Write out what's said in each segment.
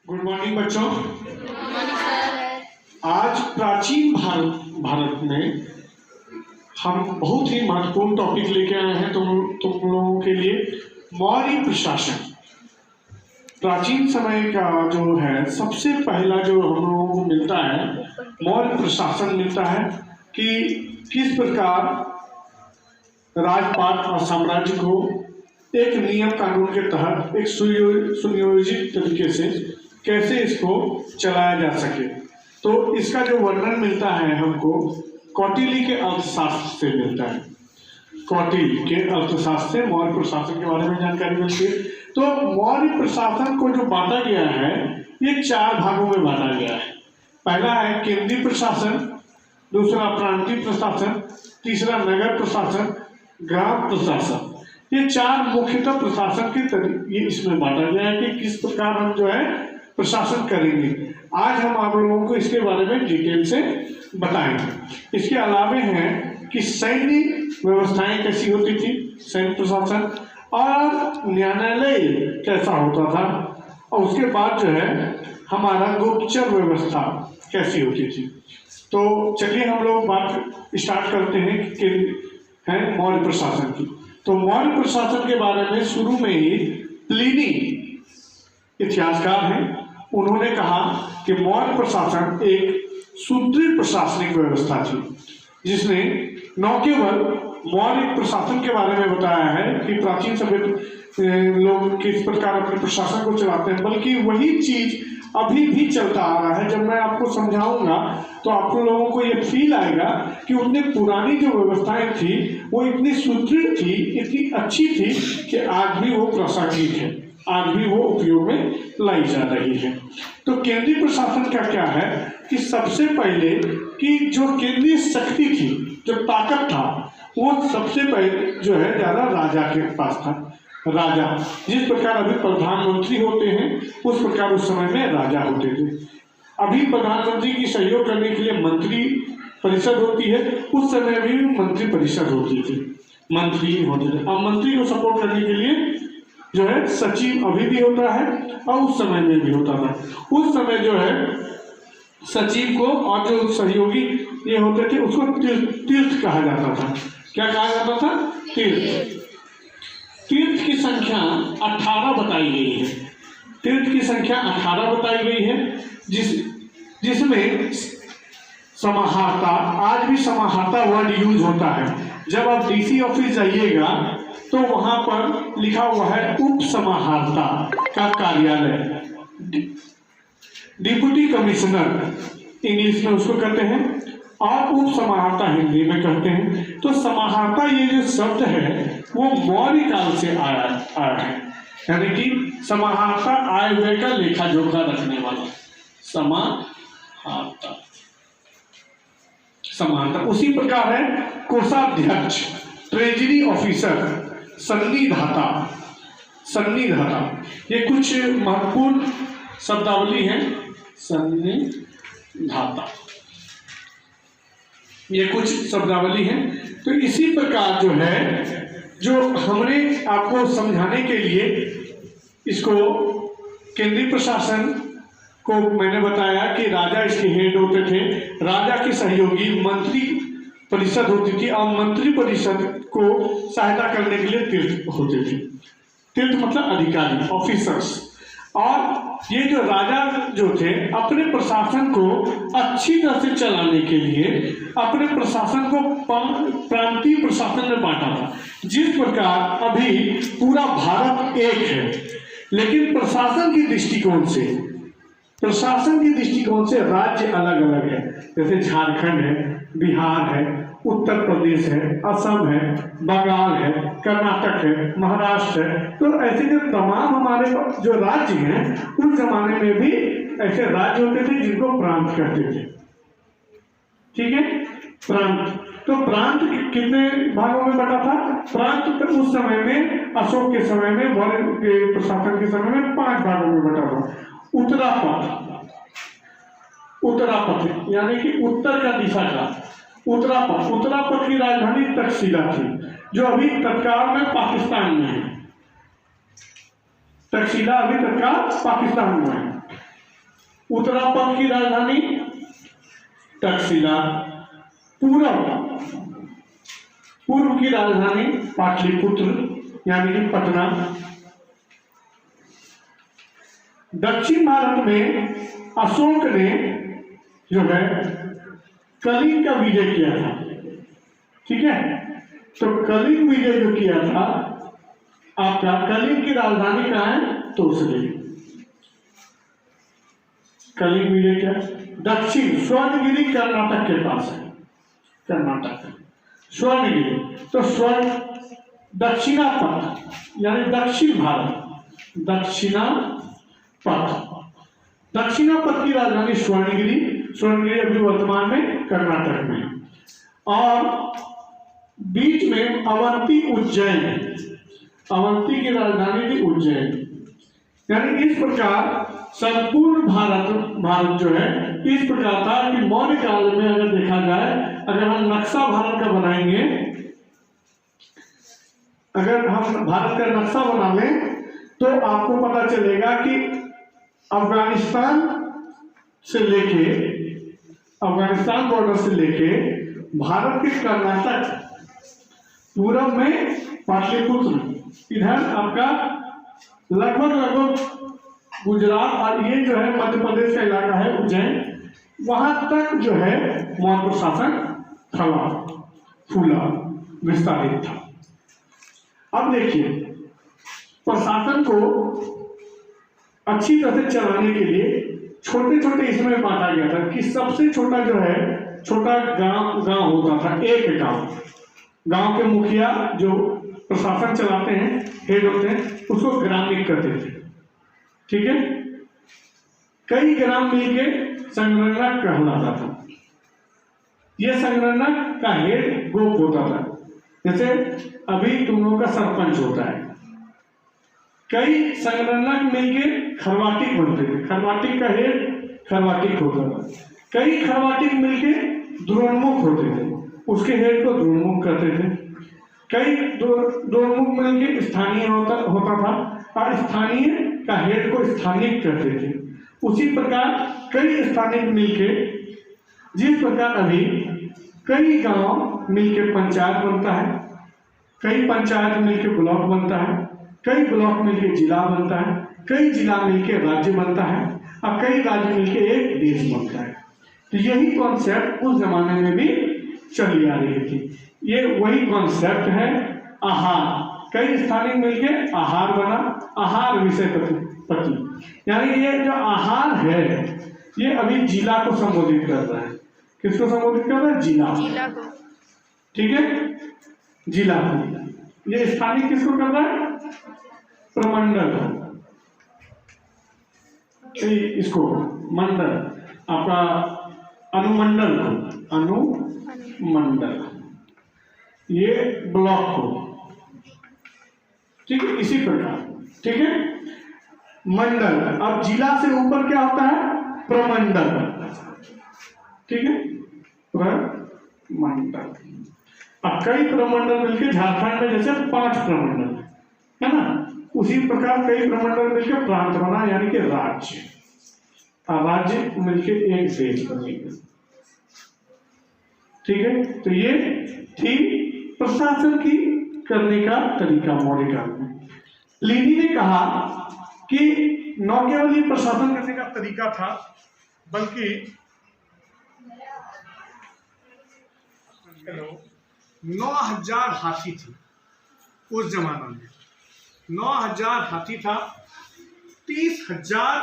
Good morning बच्चों। Morning sir. आज प्राचीन भारत में हम बहुत ही महत्वपूर्ण टॉपिक लेके आए हैं तुम लोगों के लिए, मौर्य प्रशासन। प्राचीन समय का जो है सबसे पहला जो हम लोगों को मिलता है मौर्य प्रशासन मिलता है कि किस प्रकार राजपाट और साम्राज्य को एक नियम कानून के तहत एक सुनियोजित तरीके से कैसे इसको चलाया जा सके। तो इसका जो वर्णन मिलता है हमको कौटिल्य के अर्थशास्त्र से मिलता है। कौटिल्य के अर्थशास्त्र से मौर्य प्रशासन के बारे में जानकारी मिलती है। तो मौर्य प्रशासन को जो बांटा गया है ये 4 भागों में बांटा गया है। पहला है केंद्रीय प्रशासन, दूसरा प्रांतीय प्रशासन, तीसरा नगर प्रशासन, ग्राम प्रशासन। ये 4 मुख्यतः प्रशासन के तरीके इसमें बांटा गया है कि किस प्रकार हम जो है प्रशासन करेंगे। आज हम आप लोगों को इसके बारे में डिटेल से बताएंगे। इसके अलावे हैं कि सैन्य व्यवस्थाएं कैसी होती थी, सैन्य प्रशासन, और न्यायालय कैसा होता था, और उसके बाद जो है हमारा गुप्तचर व्यवस्था कैसी होती थी। तो चलिए हम लोग बात स्टार्ट करते हैं कि है मौर्य प्रशासन की। तो मौर्य प्रशासन के बारे में शुरू में ही प्लिनी इतिहासकार हैं, उन्होंने कहा कि मौर्य प्रशासन एक सुदृढ़ प्रशासनिक व्यवस्था थी जिसने न केवल मौर्य प्रशासन के बारे में बताया है कि प्राचीन सभ्य लोग किस प्रकार अपने प्रशासन को चलाते हैं, बल्कि वही चीज अभी भी चलता आ रहा है। जब मैं आपको समझाऊंगा तो आप लोगों को ये फील आएगा कि उनने पुरानी जो व्यवस्थाएं थी वो इतनी सुदृढ़ थी, इतनी अच्छी थी कि आज भी वो प्रासंगिक है, आज भी वो उपयोग में लाई जा रही है। तो केंद्रीय प्रशासन का क्या है कि सबसे पहले कि जो केंद्रीय शक्ति थी, जो ताकत था, वो सबसे पहले जो है ज्यादा राजा के पास था। राजा जिस प्रकार अभी प्रधानमंत्री होते हैं उस प्रकार उस समय में राजा होते थे। अभी प्रधानमंत्री की सहयोग करने के लिए मंत्री परिषद होती है, उस समय भी मंत्री परिषद होती थी, मंत्री होते थे। अब मंत्री को सपोर्ट करने के लिए जो है सचिव अभी भी होता है और उस समय में भी होता था। उस समय जो है सचिव को और जो सहयोगी ये होते थे उसको तीर्थ कहा जाता था। क्या कहा जाता था? तीर्थ। तीर्थ की संख्या 18 बताई गई है। तीर्थ की संख्या 18 बताई गई है, जिसमें समाहर्ता, आज भी समाहर्ता वर्ड यूज होता है। जब आप डीसी ऑफिस जाइएगा तो वहां पर लिखा हुआ है उप समाहर्ता का कार्यालय, डिप्टी कमिश्नर इंग्लिश में उसको कहते हैं, और उप समाहर्ता हिंदी में कहते हैं। तो समाहर्ता ये जो शब्द है वो मौर्य काल से आया है, यानी कि समाहर्ता आय व्यय का लेखा जोखा रखने वाला समाहर्ता। समाहर्ता उसी प्रकार है कोषाध्यक्ष, ट्रेजरी ऑफिसर, सन्निधाता। सन्निधाता ये कुछ महत्वपूर्ण शब्दावली है। सन्निधाता ये कुछ शब्दावली है। तो इसी प्रकार जो है, जो हमने आपको समझाने के लिए इसको केंद्रीय प्रशासन को मैंने बताया कि राजा इसके हेड होते थे, राजा की सहयोगी मंत्री परिषद होती थी, और मंत्री परिषद को सहायता करने के लिए तीर्थ होते थे। तीर्थ मतलब अधिकारी, ऑफिसर्स। और ये जो राजा जो थे अपने प्रशासन को अच्छी तरह से चलाने के लिए अपने प्रशासन को प्रांतीय प्रशासन में बांटा था। जिस प्रकार अभी पूरा भारत एक है, लेकिन प्रशासन की दृष्टिकोण से राज्य अलग अलग है। जैसे झारखंड है, बिहार है, उत्तर प्रदेश है, असम है, बंगाल है, कर्नाटक है, महाराष्ट्र है। तो ऐसे जो तमाम हमारे जो राज्य हैं उस जमाने में भी ऐसे राज्य होते थे जिनको प्रांत कहते थे। ठीक है, प्रांत। तो प्रांत कितने भागों में बटा था? प्रांत तो उस समय में, अशोक के समय में, मौर्य के प्रशासन के समय में 5 भागों में बटा था। उत्तरापथ यानी कि उत्तर का दिशा का उत्तरापथ की राजधानी तक्षशिला थी, जो अभी तत्काल में पाकिस्तान में है। तक्षशिला अभी तत्काल पाकिस्तान में है। उत्तरापद की राजधानी तक्षशिला, पूर्व की राजधानी पाटलिपुत्र यानी कि पटना। दक्षिण भारत में अशोक ने जो है कलिंग का विजय किया था, ठीक है। तो कलिंग विजय जो किया था, आपका कलिंग की राजधानी कहाँ है? तोसली। कलिंग विजय क्या? दक्षिण स्वर्णगिरी कर्नाटक के पास है, कर्नाटक स्वर्णगिरी। तो स्वर्ण दक्षिणापथ यानी दक्षिण भारत, दक्षिणापथ की राजधानी स्वर्णगिरी। स्वर्णगिरी अभी वर्तमान में कर्नाटक में। और बीच में अवंती उज्जैन, अवंती की राजधानी थी उज्जैन। यानी इस प्रकार संपूर्ण भारत जो है इस प्रकार था कि मौर्य काल में अगर देखा जाए, अगर हम नक्शा भारत का बनाएंगे, अगर हम भारत का नक्शा बना लें तो आपको पता चलेगा कि अफगानिस्तान बॉर्डर से लेके भारत के कर्नाटक, पूरब में पाटलिपुत्र, इधर आपका लगभग गुजरात और ये जो है मध्य प्रदेश का इलाका है उज्जैन, वहां तक जो है मौर्य प्रशासन फूला विस्तारित था। अब देखिए, प्रशासन को अच्छी तरह से चलाने के लिए छोटे छोटे इसमें बांटा गया था कि सबसे छोटा जो है, छोटा गांव होता था, एक गांव के मुखिया जो प्रशासन चलाते हैं, हेड होते हैं, उसको ग्रामीण कहते थे, ठीक है। कई ग्राम मिलके संगणक कहलाता था। यह संगणक का हेड गोप होता था। जैसे अभी तुम लोगों का सरपंच होता है, कई संगणक मिलके खरवाटिक बनते थे, खरवाटिक का हेड खरवाटिक होता था। कई खरवाटिक मिलके द्रोणमुख होते थे, उसके हेड को द्रोणमुख कहते थे। कई द्रोणमुख मिलके स्थानीय होता था और स्थानीय का हेड को स्थानिक कहते थे। उसी प्रकार कई स्थानिक मिलके, जिस प्रकार अभी कई गांव मिलके पंचायत बनता है, कई पंचायत मिलके ब्लॉक बनता है, कई ब्लॉक मिलके जिला बनता है, कई जिला मिलके राज्य बनता है और कई राज्य मिलके एक देश बनता है। तो यही कॉन्सेप्ट उस जमाने में भी चली आ रही थी। ये वही कॉन्सेप्ट है आहार। कई स्थानिक मिलके आहार बना, आहार विषय पति, यानी ये जो आहार है ये अभी जिला को संबोधित कर रहा है। किसको संबोधित कर रहा है? जिला को, ठीक है, जिला को। ये स्थानिक किसको कर रहा है? प्रमंडल, इसको मंडल, आपका अनुमंडल को, अनुमंडल, ये ब्लॉक को, ठीक है, इसी प्रकार, ठीक है। मंडल, अब जिला से ऊपर क्या होता है? प्रमंडल, ठीक है, प्रमंडल। अब कई प्रमंडल मिलकर झारखंड में जैसे 5 प्रमंडल है ना, उसी प्रकार कई प्रमंडल मिलकर प्रांत बना, यानी कि राज्य, और राज्य मिलकर एक देश बनेगा, ठीक है। तो ये थी प्रशासन की करने का तरीका मौर्य काल में। प्लिनी ने कहा कि न केवल ये प्रशासन करने का तरीका था, बल्कि 9000 हाथी थी उस जमाना में। 9000 हाथी था, 30,000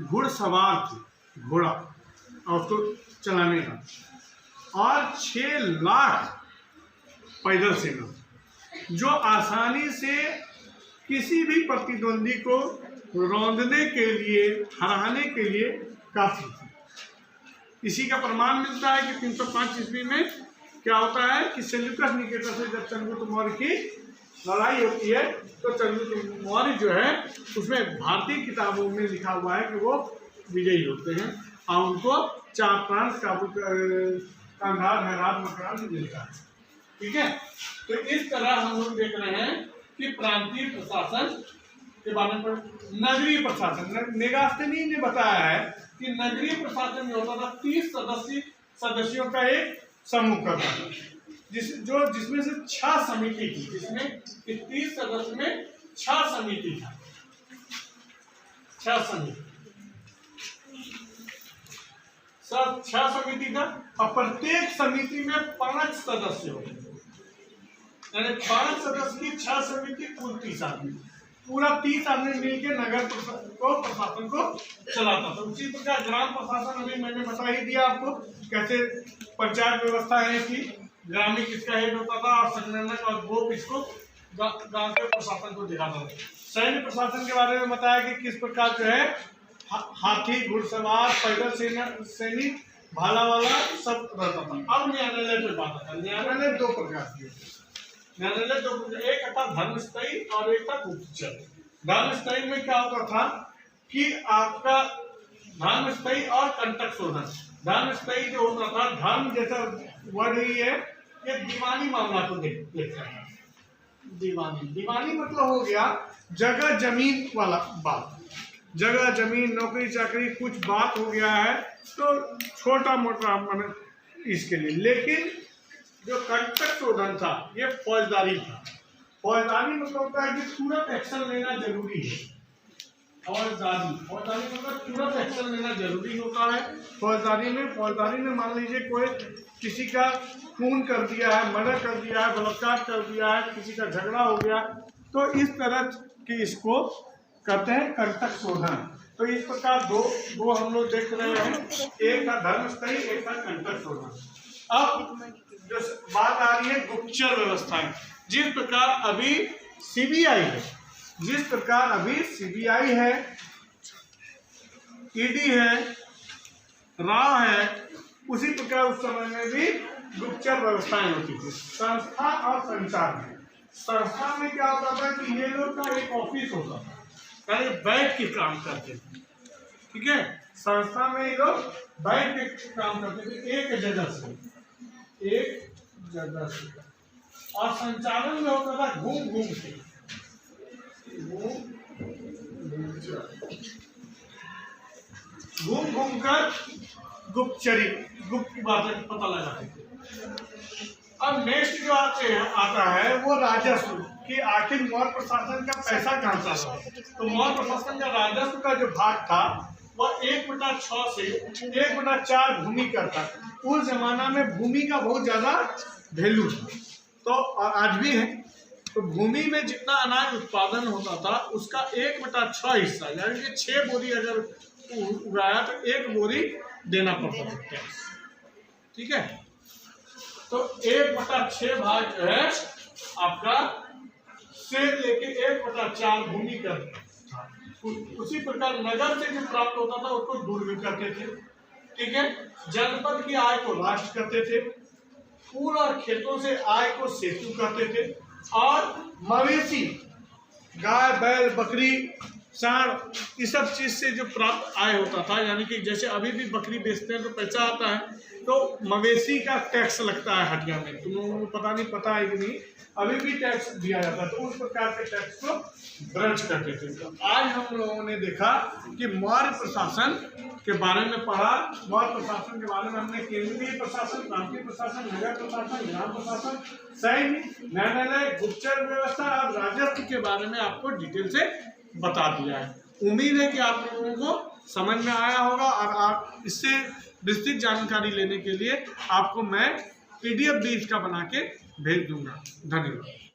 घुड़सवार थे, घोड़ा और उसको चलाने का, और 6 लाख पैदल सेना, जो आसानी से किसी भी प्रतिद्वंदी को रौंदने के लिए, हराने के लिए काफी थी। इसी का प्रमाण मिलता है कि 305 ईस्वी में क्या होता है कि सेल्यूकस निकेटर से जब चंद्रगुप्त मौर्य की लड़ाई होती है, तो चंद्रगुप्त मौर्य जो है उसमें भारतीय किताबों में लिखा हुआ है कि वो विजयी होते हैं और उनको 4 प्रांत कांधार, हेरात, मकरान मिलता है, ठीक है। तो इस तरह हम लोग देख रहे हैं कि प्रांतीय प्रशासन के बारे में, नगरीय प्रशासन, मेगास्थनी ने बताया है कि नगरीय प्रशासन में होता था 30 सदस्यों का एक समूह करता था, जिसमें से 6 समिति थी, जिसमें 30 सदस्य में 6 समिति था, 6 समिति, सब 6 समिति था। और प्रत्येक समिति में 5 सदस्य होते थे, यानी 5 सदस्य की 6 समिति, कुल 30 आदमी, पूरा 30 आदमी मिलकर नगर प्रशासन को चलाता था। उसी प्रकार ग्राम प्रशासन अभी मैंने बता ही दिया आपको कैसे पंचायत व्यवस्था है इसकी, ग्रामीण किसका हेड होता था और संगणक और गोप इसको गांव के प्रशासन को दिखाता था। सैन्य प्रशासन के बारे में बताया कि किस प्रकार जो है हाथी, घुड़सवार, पैदल सैनिक, भाला वाला सब रहता था। अब न्यायालय पे बात आता है। न्यायालय 2 प्रकार के, न्यायालय 2 प्रकार, एक था धर्मस्थयी और एक था गुप्तचर। धर्मस्थयी में क्या होता था कि आपका धर्मस्थयी और कंटक शोधन। धर्मस्थयी जो होता था, धर्म जैसा वर्ड ही है, ये दीवानी मामला को देखता है। दीवानी मतलब हो गया जगह जमीन वाला बात, जगह जमीन, नौकरी चाकरी, कुछ बात हो गया है तो छोटा मोटा मतलब इसके लिए। लेकिन जो कंटक शोधन था ये फौजदारी था। फौजदारी मतलब होता है कि तुरंत एक्शन लेना जरूरी है। फौजदारी मतलब तुरंत एक्शन लेना जरूरी होता है। फौजदारी में मान लीजिए कोई किसी का खून कर दिया है, मर्डर कर दिया है, बलात्कार कर दिया है, किसी का झगड़ा हो गया, तो इस तरह की इसको कहते हैं कंटक शोधन। तो इस प्रकार दो हम लोग देख रहे हैं, एक था धर्मस्थयी, एक था कंटक शोधन। अब जो बात आ रही है गुप्तचर व्यवस्था है। जिस प्रकार अभी सीबीआई है, ईडी है, राव है, उसी प्रकार उस समय में भी गुप्तचर व्यवस्थाएं होती थी। संस्था और संचार में, संस्था में क्या होता था कि ये लोग का एक ऑफिस होता था, यानी बैठ के काम करते थे। ठीक है, संस्था में ये लोग बैठ के काम करते थे एक जगह से। और संचालन में होता था घूम कर गुप्त की बातें पता लगाते थे। अब नेक्स्ट जो आता है वो राजस्व, कि आखिर मौर्य प्रशासन का पैसा कहाँ से आता। तो मौर्य प्रशासन का राजस्व का जो भाग था वह 1/6 से 1/4 भूमि का था। उस जमाना में भूमि का बहुत ज्यादा वैल्यू था, तो आज भी है। तो भूमि में जितना अनाज उत्पादन होता था उसका 1/6 हिस्सा, यानी कि 6 बोरी अगर उगाया तो 1 बोरी देना पड़ता था टैक्स। ठीक है, तो 1/6 भाग जो है आपका से लेके 1/4 भूमि का था। उसी प्रकार नगर से जो प्राप्त होता था उसको दुर्ग करते थे। ठीक है, जनपद की आय को राष्ट्र करते थे, फूल और खेतों से आय को सेतु करते थे, और मवेशी, गाय, बैल, बकरी, सांड, इस सब चीज से जो प्राप्त आय होता था, यानी कि जैसे अभी भी बकरी बेचते हैं तो पैसा आता है, तो मवेशी का टैक्स लगता है हटिया में। तुम लोगों को पता है कि नहीं, अभी भी टैक्स दिया जाता है, तो उस प्रकार के टैक्स को दर्ज करते थे। तो आज हम लोगों ने देखा कि मौर्य प्रशासन के बारे में पढ़ा। मौर्य प्रशासन के बारे में हमने केंद्रीय प्रशासन, प्रांतीय प्रशासन, नगर प्रशासन, ग्राम प्रशासन, सैन्य, न्यायालय, गुप्तचर व्यवस्था और राजस्व के बारे में आपको डिटेल से बता दिया है। उम्मीद है कि आप लोगों को समझ में आया होगा, और आप इससे विस्तृत जानकारी लेने के लिए आपको मैं PDF भी इसका बना के भेज दूंगा। धन्यवाद।